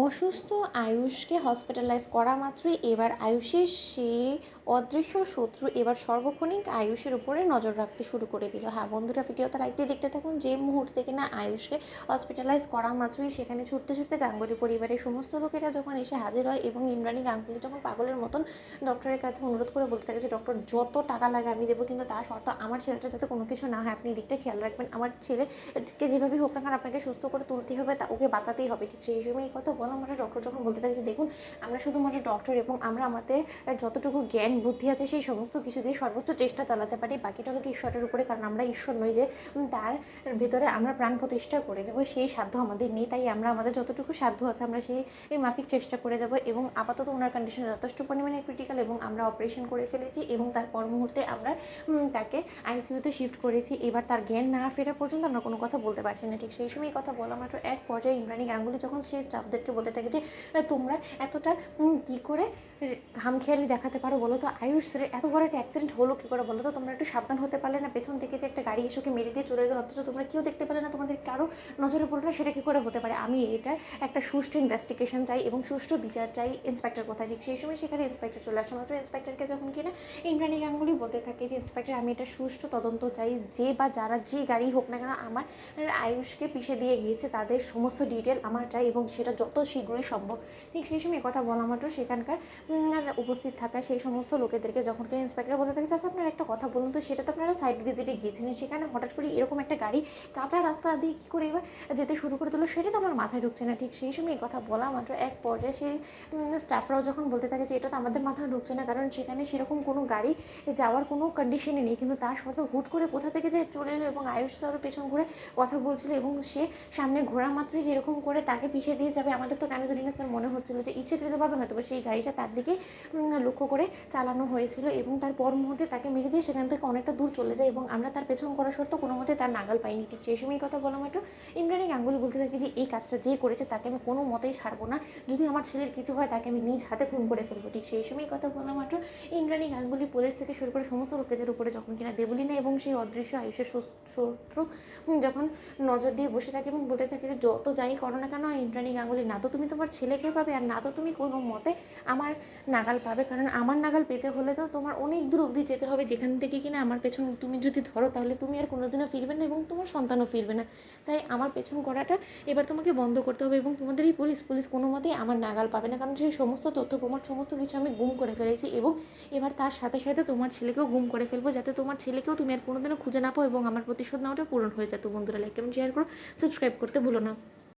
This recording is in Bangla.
অসুস্থ আয়ুষকে হসপিটালাইজ করা মাত্রই এবার আয়ুষের সে অদৃশ্য শত্রু এবার সর্বক্ষণিক আয়ুষের উপরে নজর রাখতে শুরু করে দিল। হ্যাঁ বন্ধুরা, ভিডিওটা লাইকটি দেখতে থাকুন। যে মুহূর্তে কিনা আয়ুষকে হসপিটালাইজ করা মাত্রই সেখানে ছুটতে ছুটতে গাঙ্গুলি পরিবারের সমস্ত লোকেরা যখন এসে হাজির হয় এবং ইন্দ্রাণী গাঙ্গুলি যখন পাগলের মতন ডক্টরের কাছে অনুরোধ করে বলতে থাকে যে ডক্টর যত টাকা লাগে আমি দেবো, কিন্তু তার শর্ত আমার ছেলেটা যাতে কোনো কিছু না হয়, আপনি দিকটা খেয়াল রাখবেন, আমার ছেলেকে যেভাবেই হোক না কারণ আপনাকে সুস্থ করে তুলতেই হবে, তা ওকে বাঁচাতেই হবে। ঠিক সেই সময় এই কথা বলা আমরা ডক্টর যখন বলতে থাকি যে দেখুন আমরা শুধুমাত্র ডক্টর এবং আমরা আমাদের যতটুকু জ্ঞান বুদ্ধি আছে সেই সমস্ত কিছু দিয়ে সর্বোচ্চ চেষ্টা চালাতে পারি, বাকিটা হলো কি ঈশ্বরের উপরে, কারণ আমরা ঈশ্বর নই যে তার ভেতরে আমরা প্রাণ প্রতিষ্ঠা করে দেবো, সেই সাধ্য আমাদের নেই। তাই আমরা আমাদের যতটুকু সাধ্য আছে আমরা সেই মাফিক চেষ্টা করে যাব। এবং আপাতত ওনার কন্ডিশন যথেষ্ট পরিমাণে ক্রিটিক্যাল এবং আমরা অপারেশন করে ফেলেছি এবং তার পর মুহূর্তে আমরা তাকে আইসিইউতে শিফট করেছি। এবার তার জ্ঞান না ফেরা পর্যন্ত আমরা কোনো কথা বলতে পারছি না। ঠিক সেই সময় কথা বলা মাত্র এক পর্যায়ে ইন্দ্রাণী গাঙ্গুলি যখন সেই স্টাফদেরকে বলতে থাকে যে তোমরা এতটা কী করে খামখেয়ালি দেখাতে পারো বলো তো, আয়ুষ স্যারের এত বড় একটা অ্যাক্সিডেন্ট হলো কী করে বলো তো, তোমরা একটু সাবধান হতে পারলে না, পেছন থেকে যে একটা গাড়ি এসে মেরে দিয়ে চলে গেলো অথচ তোমরা কেউ দেখতে পেলে না, তোমাদের কারো নজরে পড়লো না, সেটা কী করে হতে পারে? আমি এটা একটা সুষ্ঠু ইনভেস্টিগেশন চাই এবং সুষ্ঠু বিচার চাই। ইন্সপেক্টর কোথায়? ঠিক সেই সময় সেখানে ইন্সপেক্টর চলে আসে। মাত্র ইন্সপেক্টরকে যখন কিনা ইন্দ্রাণী গাঙ্গুলি বলতে থাকে যে ইন্সপেক্টর আমি এটা সুষ্ঠু তদন্ত চাই, যে বা যারা যে গাড়ি হোক না কেন আমার আয়ুষকে পিষে দিয়ে গিয়েছে তাদের সমস্ত ডিটেল আমার চাই এবং সেটা যত শীঘ্রই সম্ভব। ঠিক সেই সময় কথা বলা মাত্র সেখানকার উপস্থিত থাকা সেই সমস্ত লোকেদেরকে যখন কিনা ইন্সপেক্টর বলতে থাকে আচ্ছা আপনার একটা কথা বলুন তো, সেটা তো আপনারা সাইড ভিজিটে গিয়েছিলেন, সেখানে হঠাৎ করে এরকম একটা গাড়ি কাঁচা রাস্তা দিয়ে কী করে এবার যেতে শুরু করে দিল, সেটা তো আমার মাথায় ঢুকছে না। ঠিক সেই সময় এই কথা বলা মাত্র এক পর্যায়ে সেই স্টাফরাও যখন বলতে থাকে যে এটা তো আমাদের মাথায় ঢুকছে না, কারণ সেখানে সেরকম কোনো গাড়ি যাওয়ার কোনো কন্ডিশনে নেই, কিন্তু তার সত্ত্বেও হুট করে কোথা থেকে যে চলে এলো এবং আয়ুষ স্যারও পেছন ঘুরে কথা বলছিল এবং সে সামনে ঘোরা মাত্রই যেরকম করে তাকে পিছিয়ে দিয়ে যাবে, আমাদের তো কেন জানি না স্যার মনে হচ্ছিলো যে ইচ্ছাকৃতভাবে হয়তো সেই গাড়িটা তার দিকে লক্ষ্য করে চালানো হয়েছিল এবং তার পর মুহূর্তে তাকে মেরে দিয়ে সেখান থেকে অনেকটা দূর চলে যায় এবং আমরা তার পেছন করা সত্ত্বেও কোনো মতে তার নাগাল পাইনি। ঠিক সেই সময় কথা বলা মাত্র ইন্দ্রাণী গাঙ্গুলি বলতে থাকে যে এই কাজটা যে করেছে তাকে আমি কোনো মতেই ছাড়বো না, যদি আমার ছেলের কিছু হয় তাকে আমি নিজ হাতে খুন করে ফেলবো। ঠিক সেই সময় কথা বলা মাত্র ইন্দ্রাণী গাঙ্গুলি পুলিশ থেকে শুরু করে সমস্ত লোকেদের উপরে যখন কিনা দেবলীনা এবং সেই অদৃশ্য আয়ুষের শত্রু যখন নজর দিয়ে বসে থাকে এবং বলতে থাকে যে যত যাই করো না কেন ইন্দ্রাণী গাঙ্গুলি, না তো তুমি তোমার ছেলেকে পাবে আর না তো তুমি কোনো মতে আমার নাগাল পাবে, কারণ আমার নাগাল পেতে হলে তো তোমার অনেক দূর অবধি যেতে হবে, যেখান থেকে কিনা আমার পেছন তুমি যদি ধরো তাহলে তুমি আর কোনোদিনও ফিরবে না এবং তোমার সন্তানও ফিরবে না। তাই আমার পেছন করাটা এবার তোমাকে বন্ধ করতে হবে এবং তোমাদের এই পুলিশ কোনো মতেই আমার নাগাল পাবে না, কারণ সেই সমস্ত তথ্য প্রমাণ সমস্ত কিছু আমি গুম করে ফেলেছি এবং এবার তার সাথে সাথে তোমার ছেলেকেও গুম করে ফেলবো, যাতে তোমার ছেলেকেও তুমি আর কোনোদিনও খুঁজে না পাও এবং আমার প্রতিশোধ নেওয়াটা পূরণ হয়ে যেত। বন্ধুরা লাইক এবং শেয়ার করো, সাবস্ক্রাইব করতে ভুলো না।